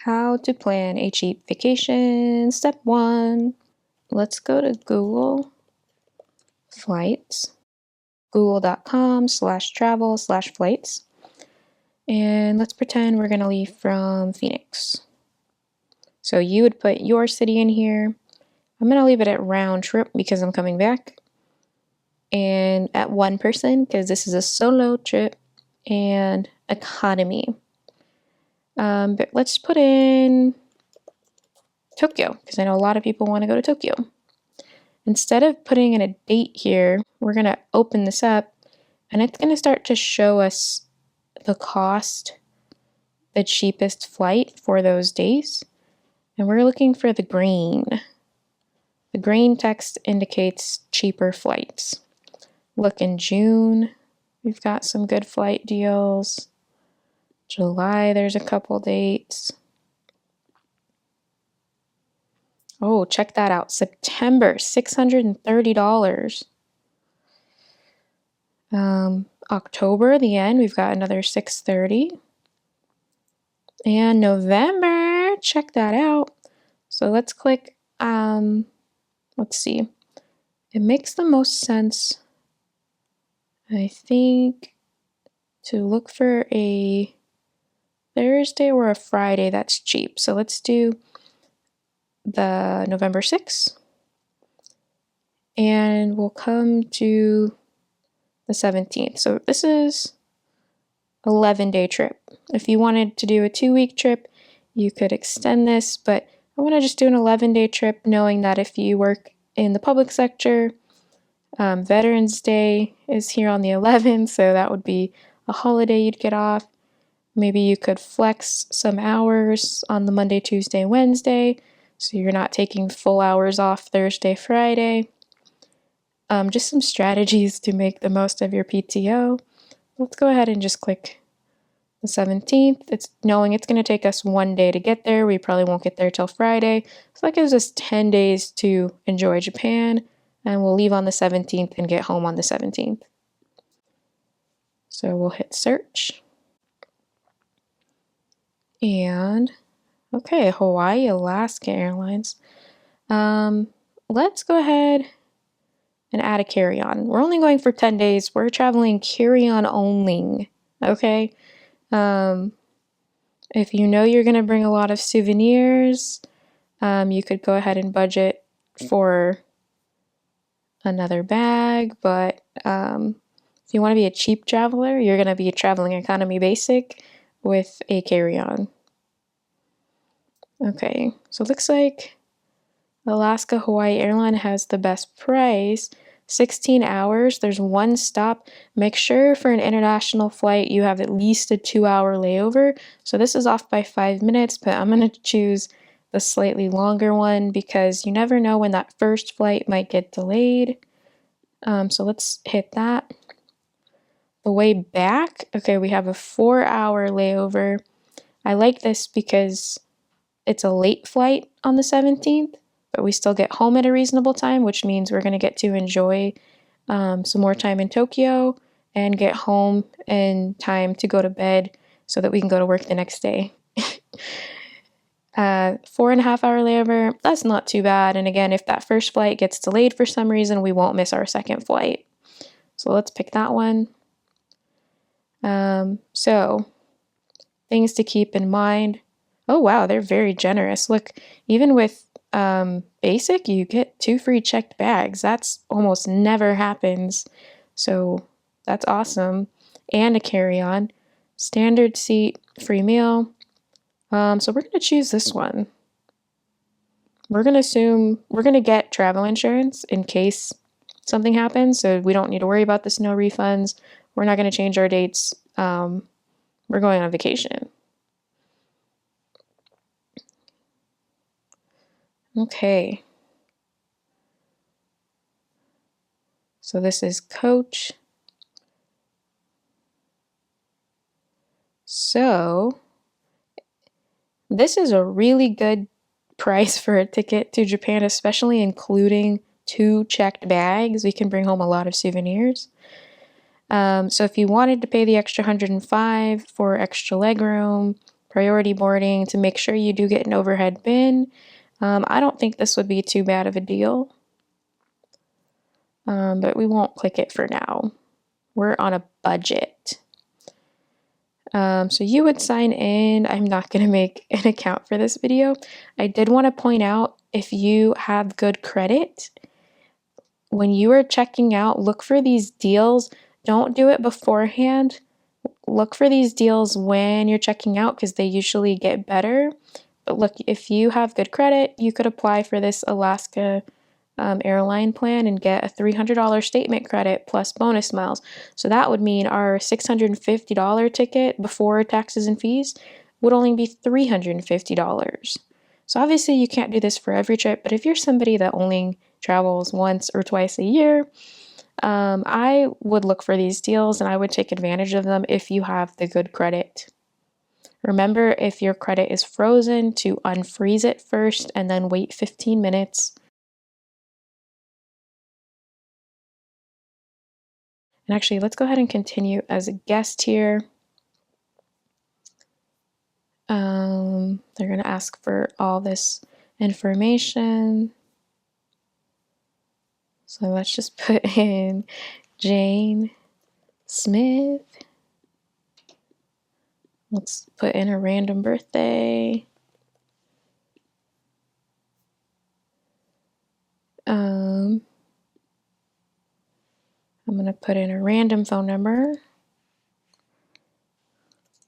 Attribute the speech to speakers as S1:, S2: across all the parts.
S1: How to plan a cheap vacation. Step 1. Let's go to Google Flights, google.com/travel/flights. And let's pretend we're going to leave from Phoenix. So you would put your city in here. I'm going to leave it at round trip because I'm coming back. And at one person because this is a solo trip, and economy. But let's put in Tokyo because I know a lot of people want to go to Tokyo. Instead of putting in a date here, we're going to open this up and it's going to start to show us the cost, the cheapest flight for those days. And we're looking for the green. The green text indicates cheaper flights. Look, in June, we've got some good flight deals. July, there's a couple dates. Oh, check that out. September, $630. October, the end, we've got another $630. And November, check that out. So let's click, let's see. It makes the most sense, I think, to look for a Thursday or a Friday that's cheap. So let's do the November 6th. And we'll come to the 17th. So this is 11-day trip. If you wanted to do a 2-week trip, you could extend this, but I want to just do an 11-day trip, knowing that if you work in the public sector, Veterans Day is here on the 11th, so that would be a holiday you'd get off. Maybe you could flex some hours on the Monday, Tuesday, Wednesday, so you're not taking full hours off Thursday, Friday. Just some strategies to make the most of your PTO. Let's go ahead and just click the 17th. It's knowing it's going to take us 1 day to get there. We probably won't get there till Friday. So that gives us 10 days to enjoy Japan. And we'll leave on the 17th and get home on the 17th. So we'll hit search. And okay, Hawaii, Alaska Airlines. Let's go ahead and add a carry-on. We're only going for 10 days. We're traveling carry-on only, okay? If you know you're going to bring a lot of souvenirs, you could go ahead and budget for another bag, but if you want to be a cheap traveler, you're going to be traveling economy basic with a carry-on. Okay, so it looks like Alaska Hawaii Airline has the best price. 16 hours, there's one stop. Make sure for an international flight you have at least a 2-hour layover. So this is off by 5 minutes, but I'm going to choose the slightly longer one because you never know when that first flight might get delayed. So let's hit that. The way back, okay, we have a 4-hour layover. I like this because it's a late flight on the 17th, but we still get home at a reasonable time, which means we're going to get to enjoy some more time in Tokyo and get home in time to go to bed so that we can go to work the next day. 4.5-hour layover, that's not too bad. And again, if that first flight gets delayed for some reason, we won't miss our second flight. So let's pick that one. So things to keep in mind. Oh wow, they're very generous. Look, even with basic, you get 2 free checked bags. That's almost never happens. So that's awesome. And a carry-on. Standard seat, free meal. So we're going to choose this one. We're going to assume we're going to get travel insurance in case something happens. So we don't need to worry about the snow refunds. We're not going to change our dates. We're going on vacation. Okay. So this is coach. So this is a really good price for a ticket to Japan, especially including 2 checked bags. We can bring home a lot of souvenirs. So if you wanted to pay the extra $105 for extra legroom priority boarding to make sure you do get an overhead bin. I don't think this would be too bad of a deal, but we won't click it for now. We're on a budget. So you would sign in. I'm not going to make an account for this video. I did want to point out, if you have good credit, when you are checking out, look for these deals. Don't do it beforehand. Look for these deals when you're checking out because they usually get better. But look, if you have good credit, you could apply for this Alaska airline plan and get a $300 statement credit plus bonus miles. So that would mean our $650 ticket before taxes and fees would only be $350. So obviously you can't do this for every trip, but if you're somebody that only travels once or twice a year, I would look for these deals and I would take advantage of them if you have the good credit. Remember, if your credit is frozen, to unfreeze it first and then wait 15 minutes. And actually, let's go ahead and continue as a guest here. They're going to ask for all this information. So let's just put in Jane Smith. Let's put in a random birthday. I'm going to put in a random phone number.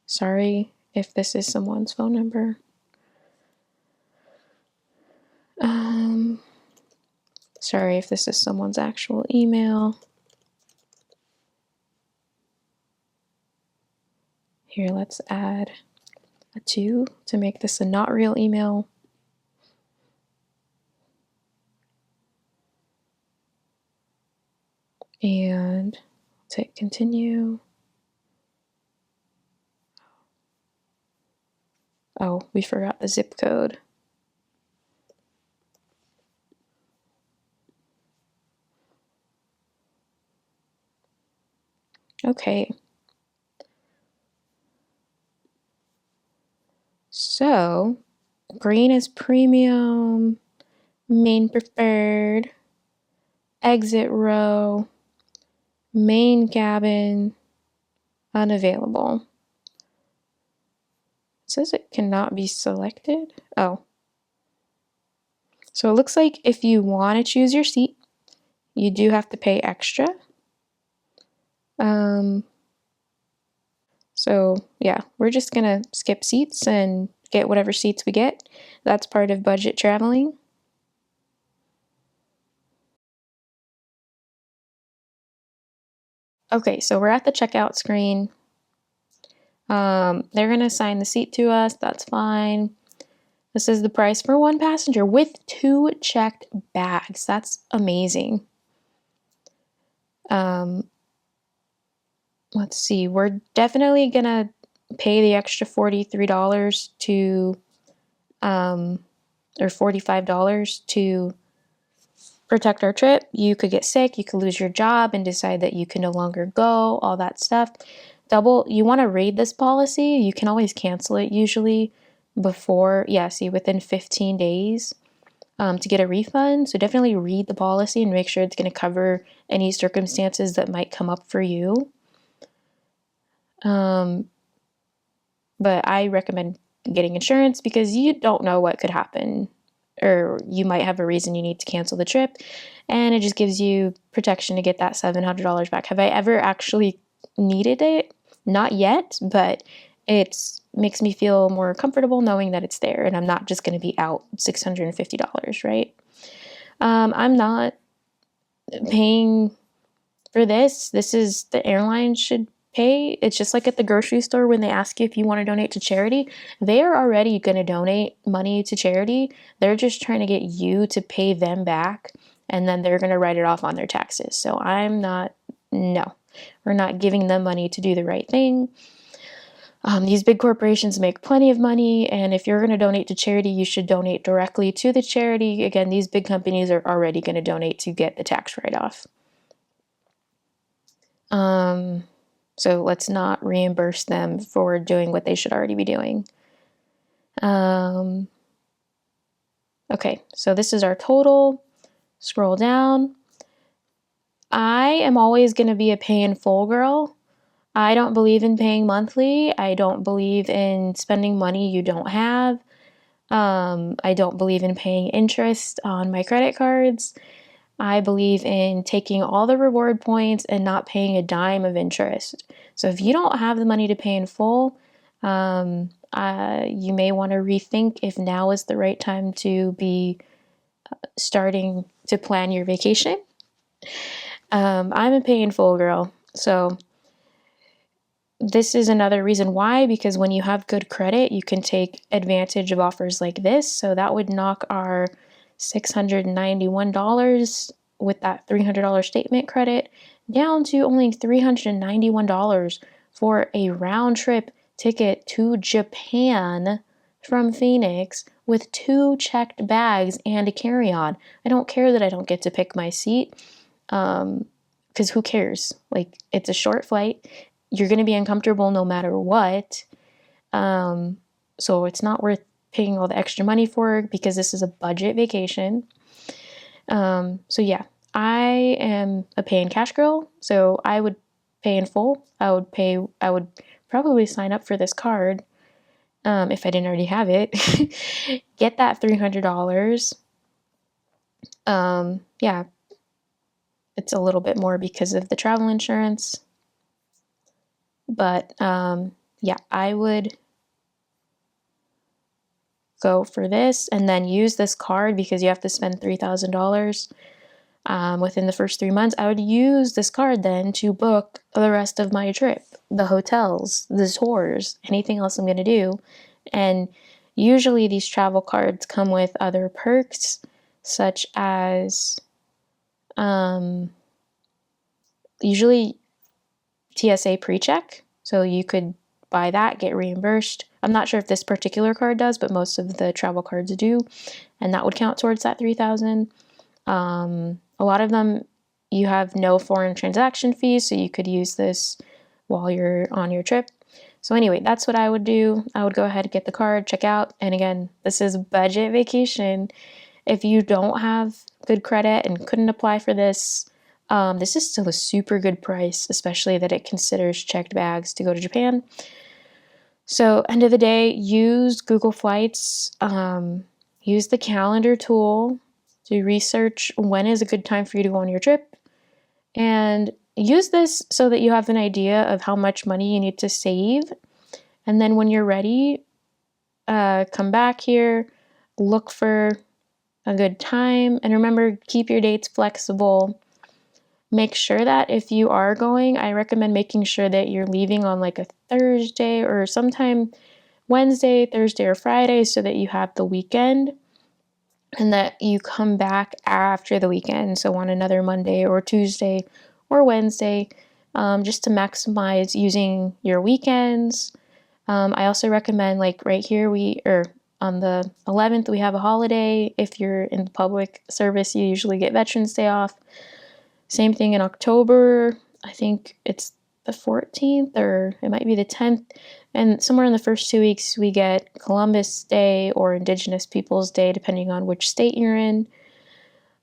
S1: Sorry if this is someone's phone number. Sorry if this is someone's actual email. Here, let's add a 2 to make this a not real email. And hit continue. Oh, we forgot the zip code. Okay. So, green is premium, main preferred, exit row, main cabin, unavailable. It says it cannot be selected. Oh. So it looks like if you want to choose your seat, you do have to pay extra. So yeah, we're just gonna skip seats and get whatever seats we get. That's part of budget traveling. Okay, so we're at the checkout screen. They're gonna assign the seat to us, that's fine. This is the price for one passenger with 2 checked bags. That's amazing. Let's see, we're definitely gonna pay the extra $43 to, or $45 to protect our trip. You could get sick, you could lose your job and decide that you can no longer go, all that stuff. You want to read this policy. You can always cancel it usually before, within 15 days to get a refund. So definitely read the policy and make sure it's going to cover any circumstances that might come up for you. But I recommend getting insurance because you don't know what could happen, or you might have a reason you need to cancel the trip, and it just gives you protection to get that $700 back. Have I ever actually needed it? Not yet, but it makes me feel more comfortable knowing that it's there and I'm not just going to be out $650, right? I'm not paying for this. This is the airline should pay. It's just like at the grocery store when they ask you if you want to donate to charity. They are already going to donate money to charity. They're just trying to get you to pay them back, and then they're going to write it off on their taxes. So no, we're not giving them money to do the right thing. These big corporations make plenty of money, and if you're going to donate to charity, you should donate directly to the charity. Again, these big companies are already going to donate to get the tax write-off. So let's not reimburse them for doing what they should already be doing. Okay, so this is our total. Scroll down. I am always going to be a pay in full girl. I don't believe in paying monthly. I don't believe in spending money you don't have. I don't believe in paying interest on my credit cards. I believe in taking all the reward points and not paying a dime of interest. So if you don't have the money to pay in full, you may want to rethink if now is the right time to be starting to plan your vacation. I'm a pay in full girl, so this is another reason why, because when you have good credit, you can take advantage of offers like this. So that would knock our $691 with that $300 statement credit down to only $391 for a round trip ticket to Japan from Phoenix with 2 checked bags and a carry-on. I don't care that I don't get to pick my seat, because who cares? Like, it's a short flight. You're going to be uncomfortable no matter what. So it's not worth paying all the extra money for, because this is a budget vacation. So yeah, I am a pay in cash girl. So I would pay in full. I would probably sign up for this card, if I didn't already have it. Get that $300. Yeah, it's a little bit more because of the travel insurance. But yeah, I would go for this and then use this card, because you have to spend $3,000 within the first 3 months. I would use this card then to book the rest of my trip, the hotels, the tours, anything else I'm going to do. And usually these travel cards come with other perks, such as usually TSA pre-check. So you could buy that, get reimbursed. I'm not sure if this particular card does, but most of the travel cards do, and that would count towards that $3,000. A lot of them, you have no foreign transaction fees, so you could use this while you're on your trip. So anyway, that's what I would do. I would go ahead and get the card, check out, and again, this is budget vacation. If you don't have good credit and couldn't apply for this, this is still a super good price, especially that it considers checked bags to go to Japan. So end of the day, use Google Flights, use the calendar tool to research when is a good time for you to go on your trip, and use this so that you have an idea of how much money you need to save. And then when you're ready, come back here, look for a good time, and remember, keep your dates flexible. Make sure that if you are going, I recommend making sure that you're leaving on like a Thursday or sometime Wednesday, Thursday, or Friday, so that you have the weekend and that you come back after the weekend. So on another Monday or Tuesday or Wednesday, just to maximize using your weekends. I also recommend, like right here, on the 11th, we have a holiday. If you're in the public service, you usually get Veterans Day off. Same thing in October. I think it's the 14th, or it might be the 10th. And somewhere in the first 2 weeks, we get Columbus Day or Indigenous Peoples Day, depending on which state you're in.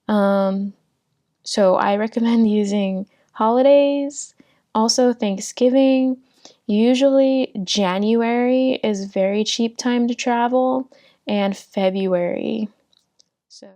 S1: So I recommend using holidays. Also, Thanksgiving. Usually January is very cheap time to travel, and February. So